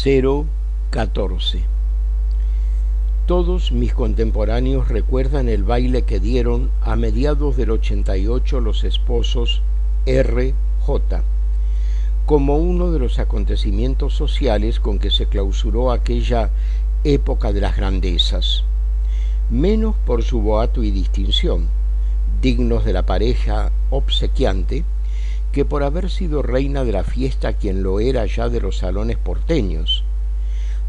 014. Todos mis contemporáneos recuerdan el baile que dieron a mediados del 88 los esposos R.J. como uno de los acontecimientos sociales con que se clausuró aquella época de las grandezas, menos por su boato y distinción, dignos de la pareja obsequiante, que por haber sido reina de la fiesta quien lo era ya de los salones porteños,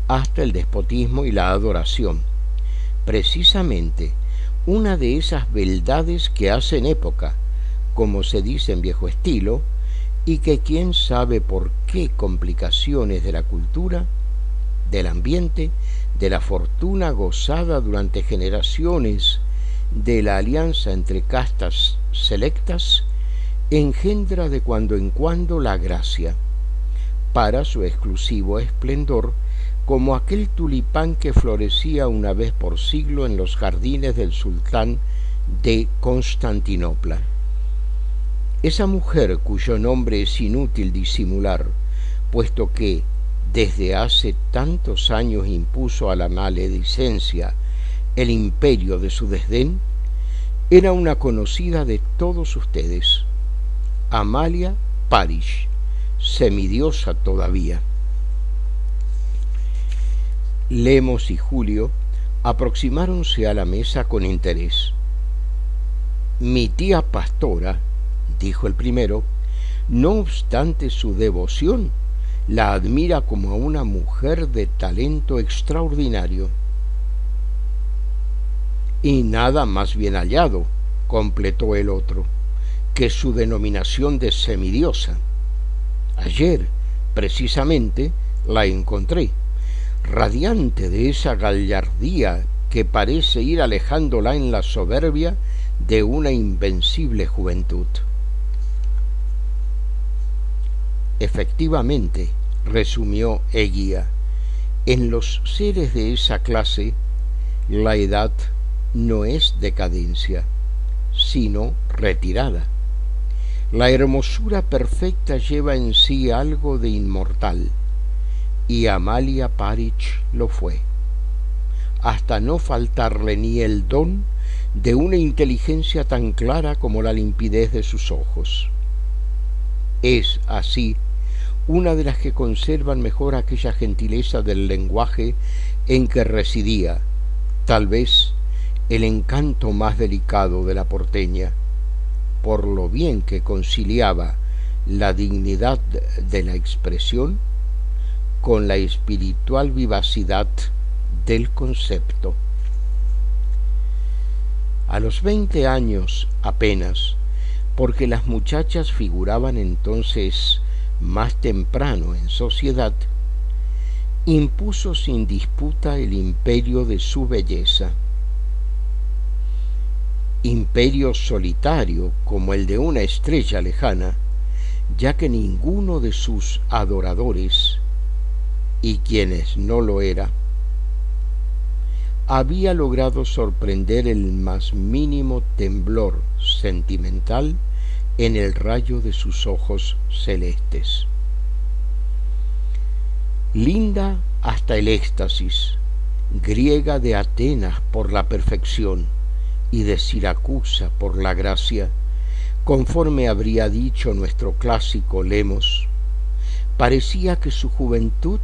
hasta el despotismo y la adoración, precisamente una de esas beldades que hacen época, como se dice en viejo estilo, y que quién sabe por qué complicaciones de la cultura, del ambiente, de la fortuna gozada durante generaciones, de la alianza entre castas selectas, engendra de cuando en cuando la gracia, para su exclusivo esplendor, como aquel tulipán que florecía una vez por siglo en los jardines del sultán de Constantinopla. Esa mujer cuyo nombre es inútil disimular, puesto que desde hace tantos años impuso a la maledicencia el imperio de su desdén, era una conocida de todos ustedes, Amalia Parish, semidiosa todavía. Lemos y Julio aproximáronse a la mesa con interés. Mi tía pastora, dijo el primero, no obstante su devoción, la admira como a una mujer de talento extraordinario. Y nada más bien hallado, completó el otro, que su denominación de semidiosa. Ayer, precisamente, la encontré, radiante de esa gallardía que parece ir alejándola en la soberbia de una invencible juventud. Efectivamente, resumió Eguía, en los seres de esa clase, la edad no es decadencia, sino retirada. La hermosura perfecta lleva en sí algo de inmortal, y Amalia Parish lo fue, hasta no faltarle ni el don de una inteligencia tan clara como la limpidez de sus ojos. Es así una de las que conservan mejor aquella gentileza del lenguaje en que residía, tal vez, el encanto más delicado de la porteña, por lo bien que conciliaba la dignidad de la expresión con la espiritual vivacidad del concepto. A los 20 años apenas, porque las muchachas figuraban entonces más temprano en sociedad, impuso sin disputa el imperio de su belleza. Imperio solitario como el de una estrella lejana, ya que ninguno de sus adoradores, y quienes no lo era, había logrado sorprender el más mínimo temblor sentimental en el rayo de sus ojos celestes. Linda hasta el éxtasis, griega de Atenas por la perfección y de Siracusa por la gracia, conforme habría dicho nuestro clásico Lemos, parecía que su juventud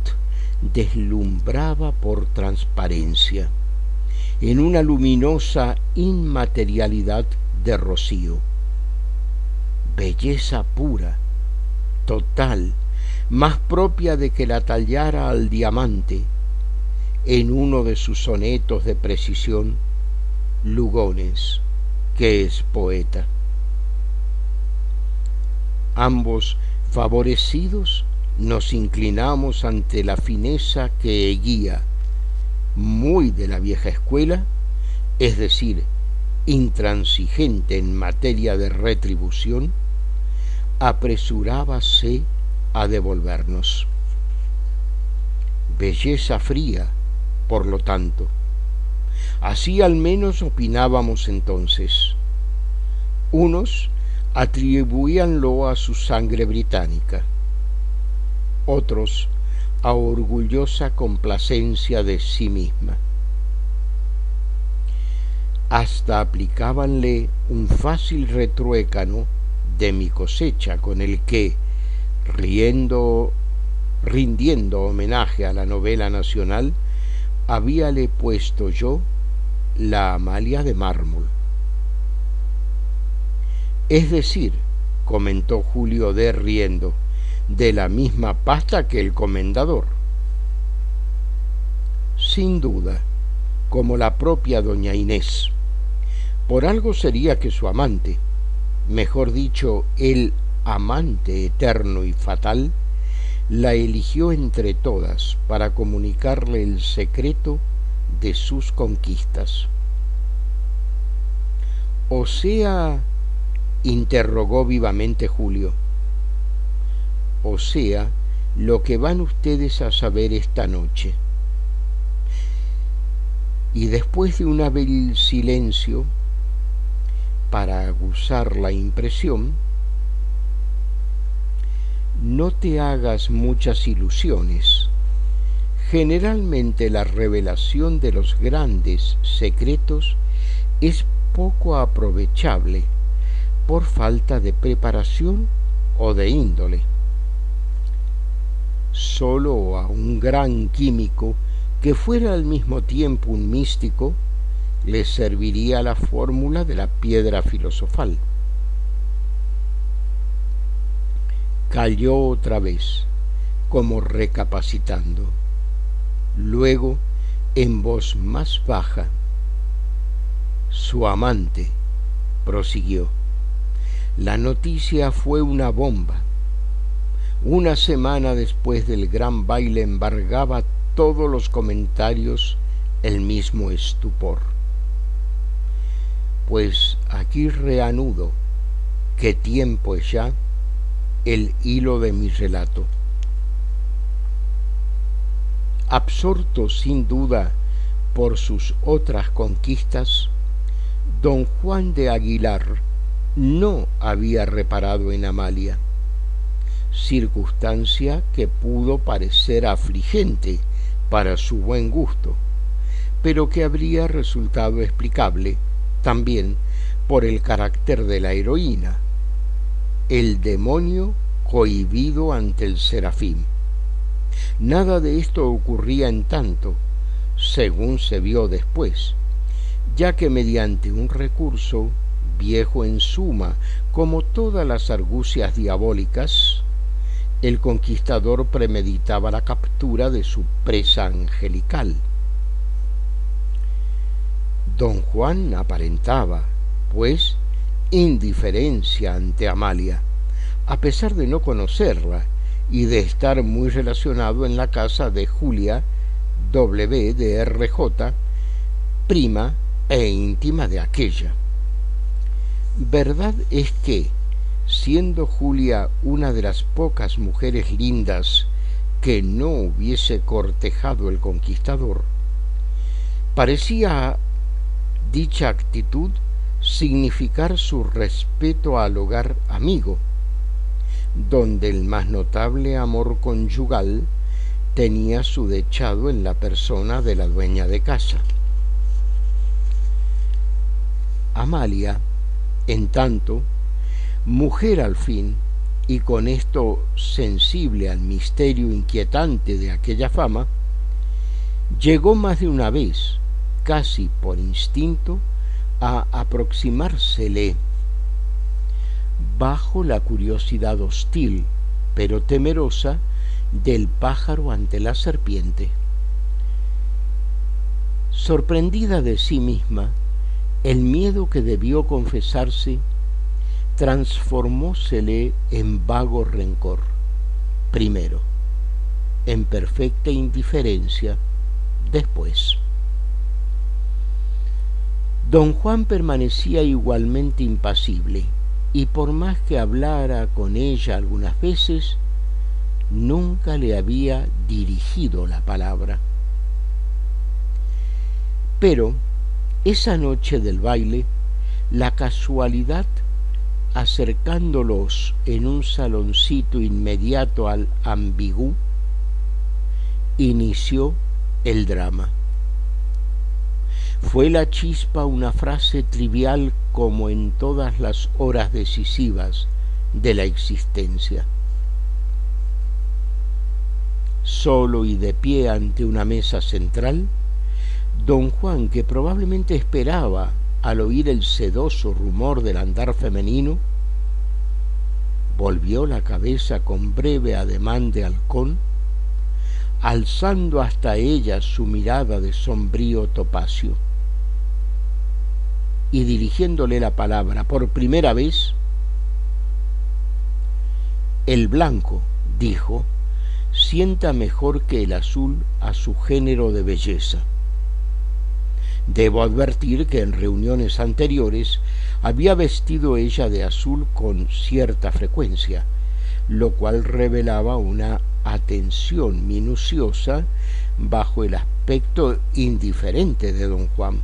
deslumbraba por transparencia, en una luminosa inmaterialidad de rocío. Belleza pura, total, más propia de que la tallara al diamante, en uno de sus sonetos de precisión, Lugones, que es poeta. Ambos, favorecidos, nos inclinamos ante la fineza que Eguía, muy de la vieja escuela, es decir, intransigente en materia de retribución, apresurábase a devolvernos. Belleza fría, por lo tanto. Así al menos opinábamos entonces. Unos atribuíanlo a su sangre británica, otros a orgullosa complacencia de sí misma. Hasta aplicábanle un fácil retruécano de mi cosecha con el que, rindiendo homenaje a la novela nacional, habíale puesto yo la Amalia de mármol. Es decir, comentó Julio D. riendo, de la misma pasta que el comendador. Sin duda, como la propia doña Inés. Por algo sería que su amante, mejor dicho, el amante eterno y fatal, la eligió entre todas para comunicarle el secreto de sus conquistas. O sea, interrogó vivamente Julio, o sea, lo que van ustedes a saber esta noche. Y después de un hábil silencio, para aguzar la impresión, no te hagas muchas ilusiones. Generalmente la revelación de los grandes secretos es poco aprovechable por falta de preparación o de índole. Solo a un gran químico que fuera al mismo tiempo un místico le serviría la fórmula de la piedra filosofal. Calló otra vez, como recapacitando. Luego, en voz más baja, su amante prosiguió. La noticia fue una bomba. Una semana después del gran baile embargaba todos los comentarios el mismo estupor. Pues aquí reanudo, qué tiempo es ya, el hilo de mi relato. Absorto sin duda por sus otras conquistas, don Juan de Aguilar no había reparado en Amalia, circunstancia que pudo parecer afligente para su buen gusto, pero que habría resultado explicable también por el carácter de la heroína, el demonio cohibido ante el serafín. Nada de esto ocurría en tanto, según se vio después, ya que mediante un recurso viejo en suma, como todas las argucias diabólicas, el conquistador premeditaba la captura de su presa angelical. Don Juan aparentaba, pues, indiferencia ante Amalia, a pesar de no conocerla y de estar muy relacionado en la casa de Julia W. de R.J., prima e íntima de aquella. Verdad es que, siendo Julia una de las pocas mujeres lindas que no hubiese cortejado el conquistador, parecía dicha actitud significar su respeto al hogar amigo, donde el más notable amor conyugal tenía su dechado en la persona de la dueña de casa. Amalia, en tanto, mujer al fin, y con esto sensible al misterio inquietante de aquella fama, llegó más de una vez, casi por instinto, a aproximársele, bajo la curiosidad hostil, pero temerosa, del pájaro ante la serpiente. Sorprendida de sí misma, el miedo que debió confesarse transformósele en vago rencor, primero, en perfecta indiferencia, después. Don Juan permanecía igualmente impasible, y por más que hablara con ella algunas veces, nunca le había dirigido la palabra. Pero esa noche del baile, la casualidad, acercándolos en un saloncito inmediato al ambigú, inició el drama. Fue la chispa una frase trivial como en todas las horas decisivas de la existencia. Solo y de pie ante una mesa central, don Juan, que probablemente esperaba al oír el sedoso rumor del andar femenino, volvió la cabeza con breve ademán de halcón, alzando hasta ella su mirada de sombrío topacio, y dirigiéndole la palabra por primera vez: el blanco, dijo, sienta mejor que el azul a su género de belleza. Debo advertir que en reuniones anteriores había vestido ella de azul con cierta frecuencia, lo cual revelaba una atención minuciosa bajo el aspecto indiferente de don Juan.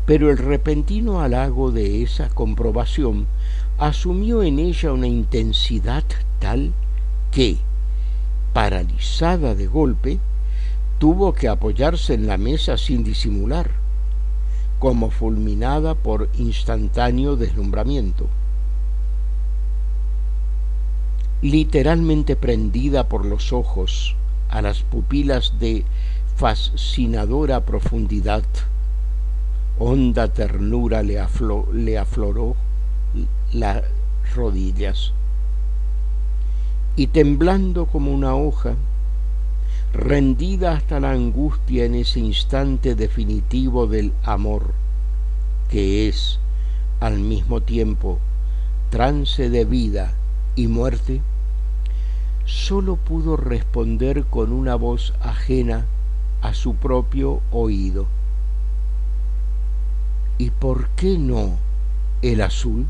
Pero el repentino halago de esa comprobación asumió en ella una intensidad tal que, paralizada de golpe, tuvo que apoyarse en la mesa sin disimular, como fulminada por instantáneo deslumbramiento. Literalmente prendida por los ojos a las pupilas de fascinadora profundidad, honda ternura le afloró las rodillas, y temblando como una hoja, rendida hasta la angustia en ese instante definitivo del amor, que es al mismo tiempo trance de vida y muerte, sólo pudo responder con una voz ajena a su propio oído: ¿y por qué no el azul?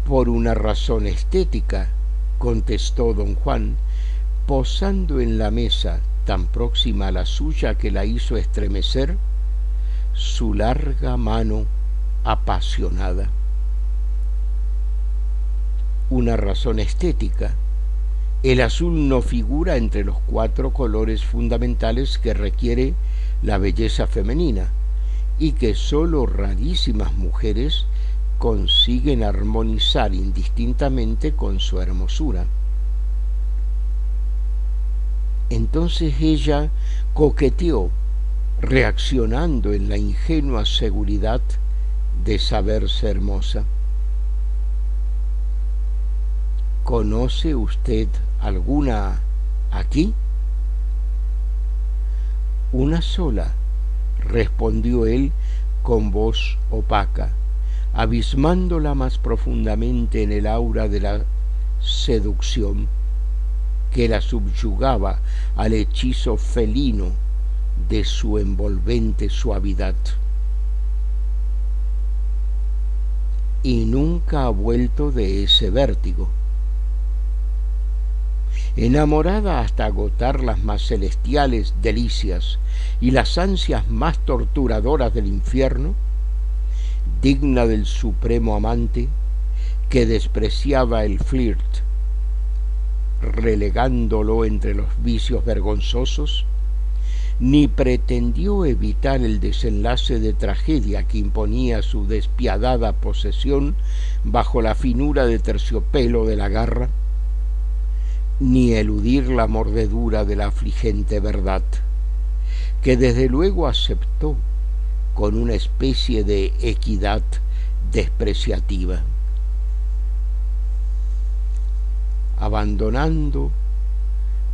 Por una razón estética, contestó don Juan, posando en la mesa tan próxima a la suya que la hizo estremecer su larga mano apasionada. Una razón estética. El azul no figura entre los 4 colores fundamentales que requiere la belleza femenina y que sólo rarísimas mujeres consiguen armonizar indistintamente con su hermosura. Entonces ella coqueteó, reaccionando en la ingenua seguridad de saberse hermosa. ¿Conoce usted alguna aquí? Una sola, respondió él con voz opaca, abismándola más profundamente en el aura de la seducción que la subyugaba al hechizo felino de su envolvente suavidad. Y nunca ha vuelto de ese vértigo. Enamorada hasta agotar las más celestiales delicias y las ansias más torturadoras del infierno, digna del supremo amante que despreciaba el flirt, relegándolo entre los vicios vergonzosos, ni pretendió evitar el desenlace de tragedia que imponía su despiadada posesión bajo la finura de terciopelo de la garra, ni eludir la mordedura de la afligente verdad, que desde luego aceptó con una especie de equidad despreciativa. Abandonando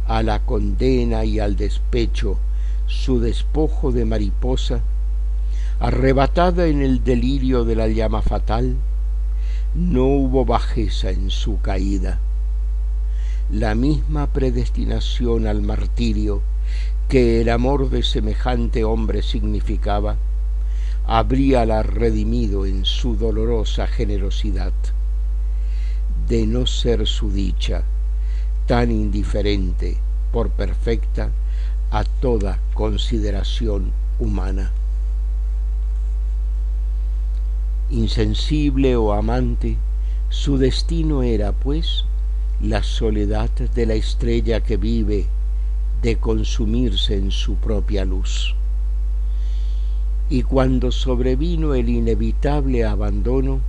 a la condena y al despecho su despojo de mariposa, arrebatada en el delirio de la llama fatal, no hubo bajeza en su caída. La misma predestinación al martirio que el amor de semejante hombre significaba, habríala redimido en su dolorosa generosidad. De no ser su dicha tan indiferente por perfecta a toda consideración humana. Insensible o amante, Su destino era, pues, la soledad de la estrella que vive de consumirse en su propia luz. Y cuando sobrevino el inevitable abandono,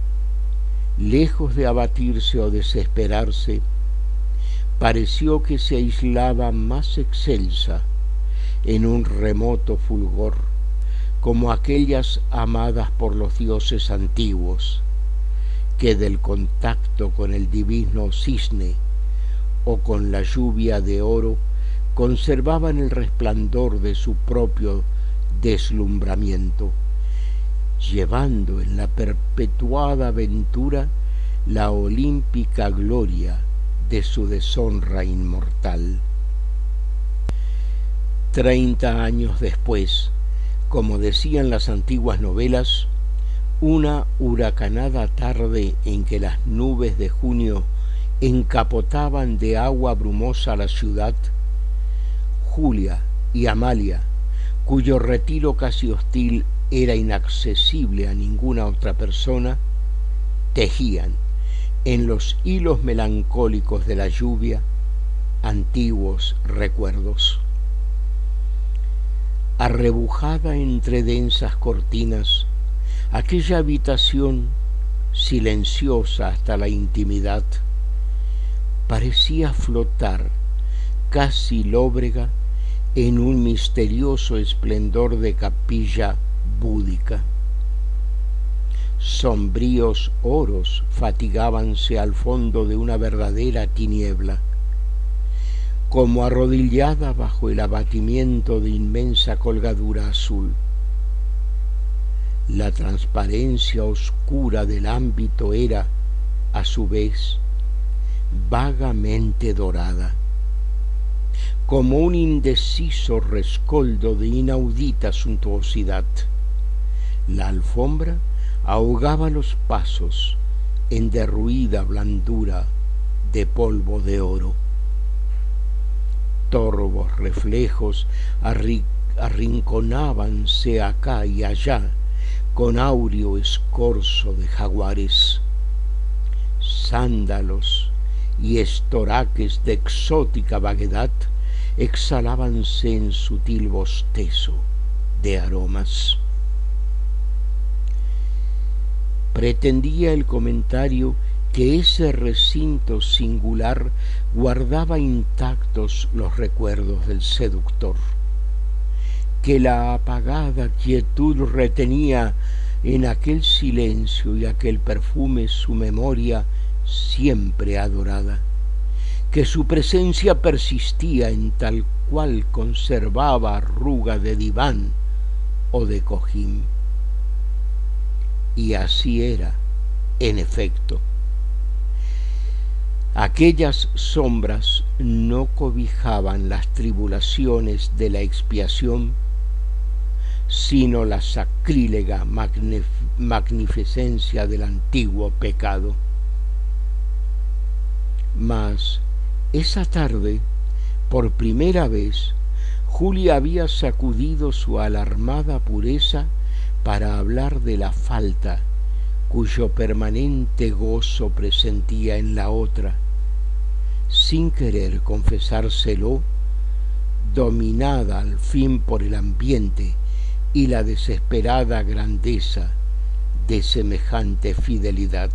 lejos de abatirse o desesperarse, pareció que se aislaba más excelsa en un remoto fulgor, como aquellas amadas por los dioses antiguos, que del contacto con el divino cisne o con la lluvia de oro conservaban el resplandor de su propio deslumbramiento, llevando en la perpetuada aventura la olímpica gloria de su deshonra inmortal. 30 años después, como decían las antiguas novelas, una huracanada tarde en que las nubes de junio encapotaban de agua brumosa la ciudad, Julia y Amalia, cuyo retiro casi hostil era inaccesible a ninguna otra persona, tejían en los hilos melancólicos de la lluvia antiguos recuerdos. Arrebujada entre densas cortinas, aquella habitación, silenciosa hasta la intimidad, parecía flotar, casi lóbrega, en un misterioso esplendor de capilla búdica. Sombríos oros fatigábanse al fondo de una verdadera tiniebla, como arrodillada bajo el abatimiento de inmensa colgadura azul. La transparencia oscura del ámbito era, a su vez, vagamente dorada, como un indeciso rescoldo de inaudita suntuosidad. La alfombra ahogaba los pasos en derruida blandura de polvo de oro. Torvos reflejos arrinconábanse acá y allá con áureo escorzo de jaguares. Sándalos y estoraques de exótica vaguedad exhalábanse en sutil bostezo de aromas. Pretendía el comentario que ese recinto singular guardaba intactos los recuerdos del seductor, que la apagada quietud retenía en aquel silencio y aquel perfume su memoria siempre adorada, que su presencia persistía en tal cual conservaba arruga de diván o de cojín. Y así era, en efecto. Aquellas sombras no cobijaban las tribulaciones de la expiación, sino la sacrílega magnificencia del antiguo pecado. Mas esa tarde, por primera vez, Julia había sacudido su alarmada pureza para hablar de la falta cuyo permanente gozo presentía en la otra, sin querer confesárselo, dominada al fin por el ambiente y la desesperada grandeza de semejante fidelidad.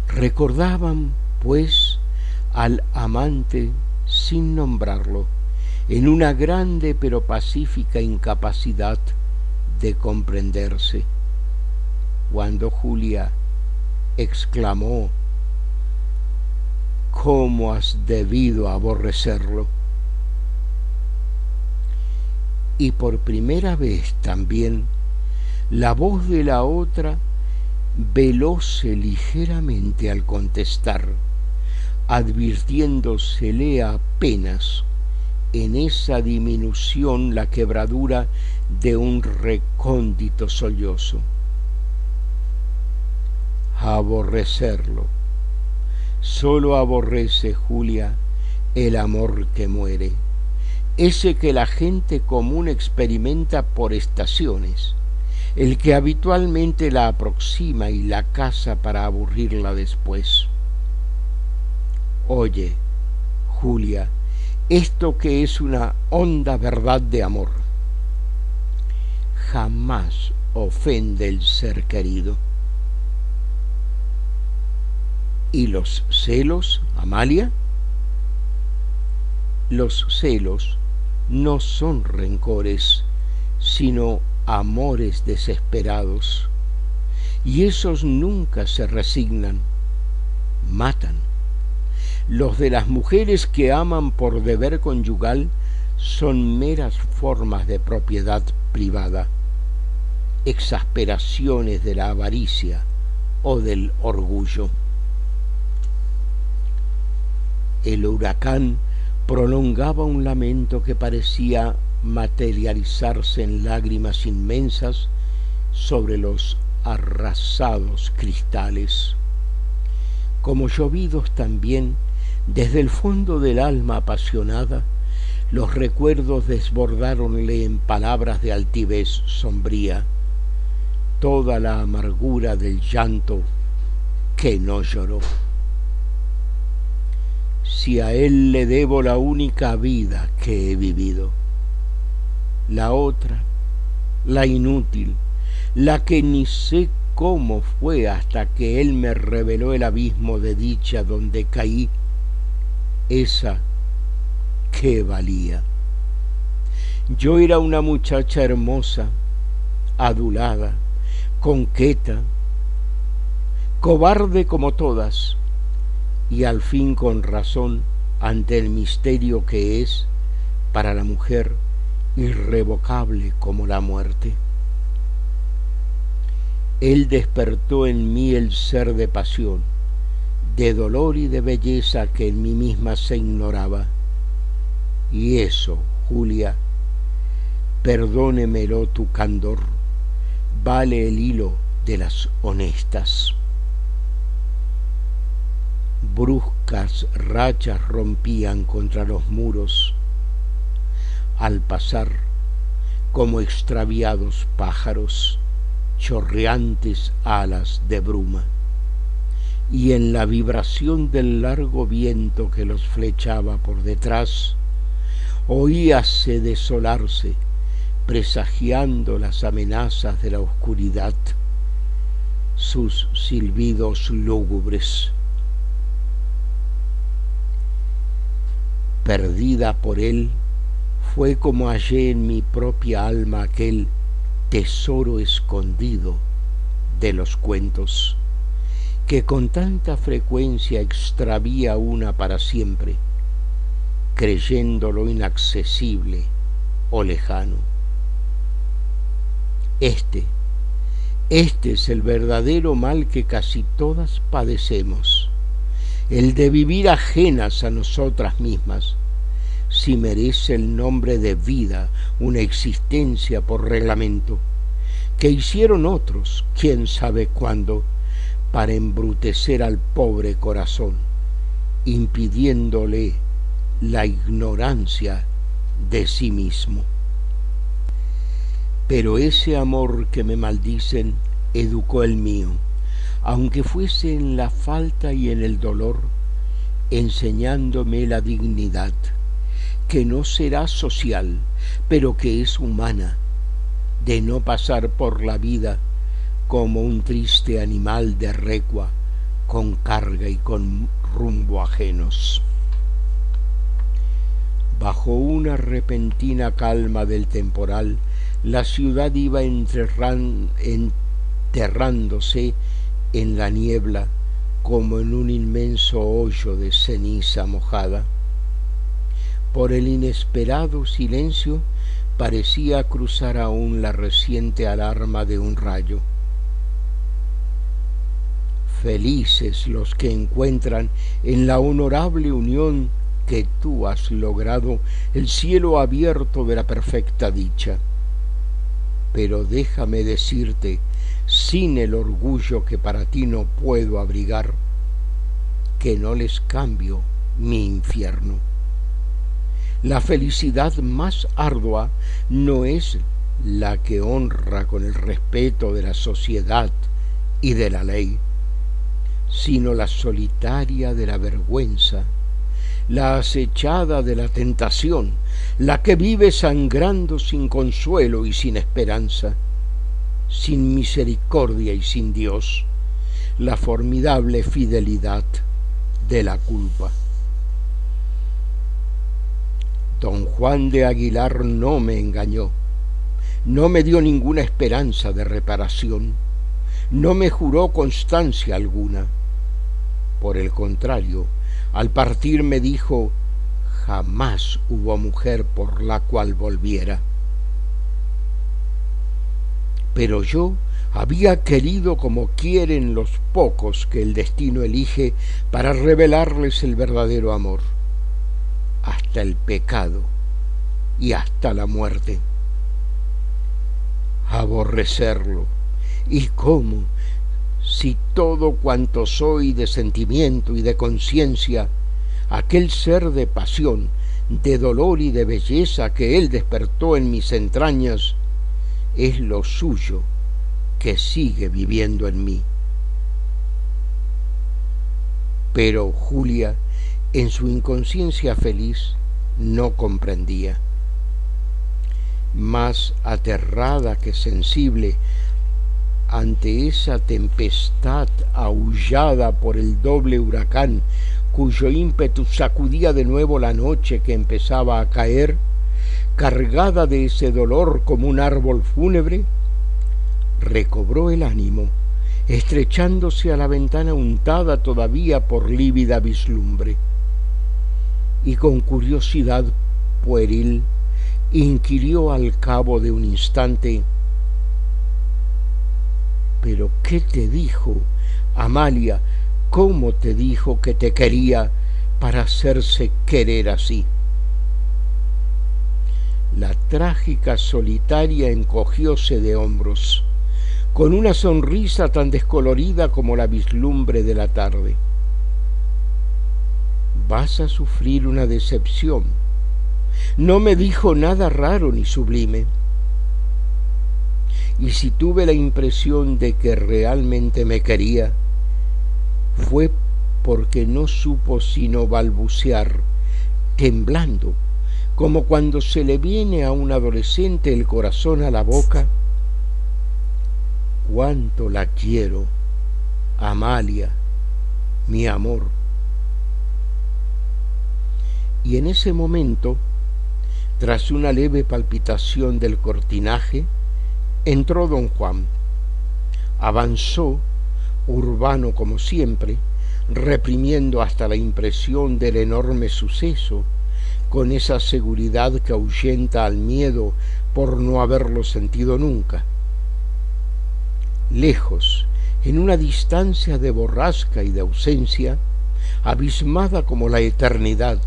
Recordaban, pues, al amante sin nombrarlo, en una grande pero pacífica incapacidad de comprenderse, cuando Julia exclamó: «¿Cómo has debido aborrecerlo?». Y por primera vez también la voz de la otra velóse ligeramente al contestar, advirtiéndosele apenas en esa diminución la quebradura de un recóndito sollozo. Aborrecerlo. Solo aborrece, Julia, el amor que muere, ese que la gente común experimenta por estaciones, el que habitualmente la aproxima y la caza para aburrirla después. Oye, Julia, esto que es una honda verdad de amor, jamás ofende el ser querido. ¿Y los celos, Amalia? Los celos no son rencores, sino amores desesperados, y esos nunca se resignan, matan. Los de las mujeres que aman por deber conyugal son meras formas de propiedad privada, exasperaciones de la avaricia o del orgullo. El huracán prolongaba un lamento que parecía materializarse en lágrimas inmensas sobre los arrasados cristales. Como llovidos también, desde el fondo del alma apasionada, los recuerdos desbordáronle en palabras de altivez sombría toda la amargura del llanto que no lloró. Si a él le debo la única vida que he vivido, la otra, la inútil, la que ni sé cómo fue hasta que él me reveló el abismo de dicha donde caí, esa, ¿qué valía? Yo era una muchacha hermosa, adulada, conqueta, cobarde como todas, y al fin con razón ante el misterio que es, para la mujer, irrevocable como la muerte. Él despertó en mí el ser de pasión, de dolor y de belleza que en mí misma se ignoraba. Y eso, Julia, perdónemelo tu candor, vale el hilo de las honestas. Bruscas rachas rompían contra los muros al pasar como extraviados pájaros, chorreantes alas de bruma, y en la vibración del largo viento que los flechaba por detrás, oíase desolarse, presagiando las amenazas de la oscuridad, sus silbidos lúgubres. Perdida por él, fue como hallé en mi propia alma aquel tesoro escondido de los cuentos, que con tanta frecuencia extravía una para siempre, creyéndolo inaccesible o lejano. Este es el verdadero mal que casi todas padecemos, el de vivir ajenas a nosotras mismas, si merece el nombre de vida una existencia por reglamento, que hicieron otros, quién sabe cuándo, para embrutecer al pobre corazón, impidiéndole la ignorancia de sí mismo. Pero ese amor que me maldicen educó el mío, aunque fuese en la falta y en el dolor, enseñándome la dignidad, que no será social, pero que es humana, de no pasar por la vida como un triste animal de recua, con carga y con rumbo ajenos. Bajo una repentina calma del temporal, la ciudad iba enterrándose en la niebla como en un inmenso hoyo de ceniza mojada. Por el inesperado silencio parecía cruzar aún la reciente alarma de un rayo. Felices los que encuentran en la honorable unión que tú has logrado el cielo abierto de la perfecta dicha. Pero déjame decirte, sin el orgullo que para ti no puedo abrigar, que no les cambio mi infierno. La felicidad más ardua no es la que honra con el respeto de la sociedad y de la ley, sino la solitaria de la vergüenza, la acechada de la tentación, la que vive sangrando sin consuelo y sin esperanza, sin misericordia y sin Dios, la formidable fidelidad de la culpa. Don Juan de Aguilar no me engañó, no me dio ninguna esperanza de reparación, no me juró constancia alguna. Por el contrario, al partir me dijo: jamás hubo mujer por la cual volviera. Pero yo había querido como quieren los pocos que el destino elige para revelarles el verdadero amor, hasta el pecado y hasta la muerte. Aborrecerlo, ¿y cómo? Si todo cuanto soy de sentimiento y de conciencia, aquel ser de pasión, de dolor y de belleza que él despertó en mis entrañas, es lo suyo que sigue viviendo en mí. Pero Julia, en su inconsciencia feliz, no comprendía. Más aterrada que sensible ante esa tempestad aullada por el doble huracán cuyo ímpetu sacudía de nuevo la noche que empezaba a caer, cargada de ese dolor como un árbol fúnebre, recobró el ánimo, estrechándose a la ventana untada todavía por lívida vislumbre, y con curiosidad pueril inquirió al cabo de un instante: ¿pero qué te dijo, Amalia? ¿Cómo te dijo que te quería para hacerse querer así? La trágica solitaria encogióse de hombros, con una sonrisa tan descolorida como la vislumbre de la tarde. Vas a sufrir una decepción. No me dijo nada raro ni sublime. Y si tuve la impresión de que realmente me quería, fue porque no supo sino balbucear, temblando, como cuando se le viene a un adolescente el corazón a la boca: cuánto la quiero, Amalia, mi amor. Y en ese momento, tras una leve palpitación del cortinaje, entró don Juan. Avanzó, urbano como siempre, reprimiendo hasta la impresión del enorme suceso, con esa seguridad que ahuyenta al miedo por no haberlo sentido nunca. Lejos, en una distancia de borrasca y de ausencia, abismada como la eternidad,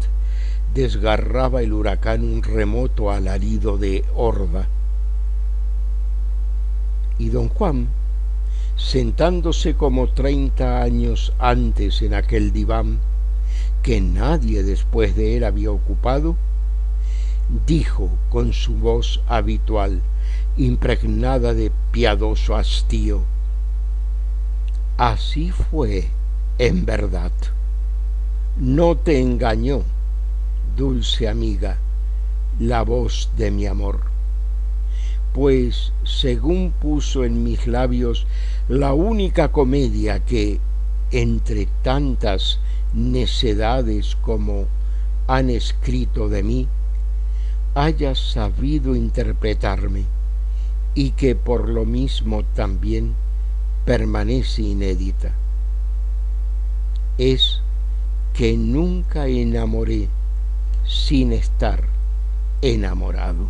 desgarraba el huracán un remoto alarido de horda. Y don Juan, sentándose como 30 años antes en aquel diván que nadie después de él había ocupado, dijo con su voz habitual, impregnada de piadoso hastío: así fue en verdad. No te engañó, dulce amiga, la voz de mi amor, pues según puso en mis labios la única comedia que, entre tantas necedades como han escrito de mí, haya sabido interpretarme, y que por lo mismo también permanece inédita, es que nunca enamoré sin estar enamorado.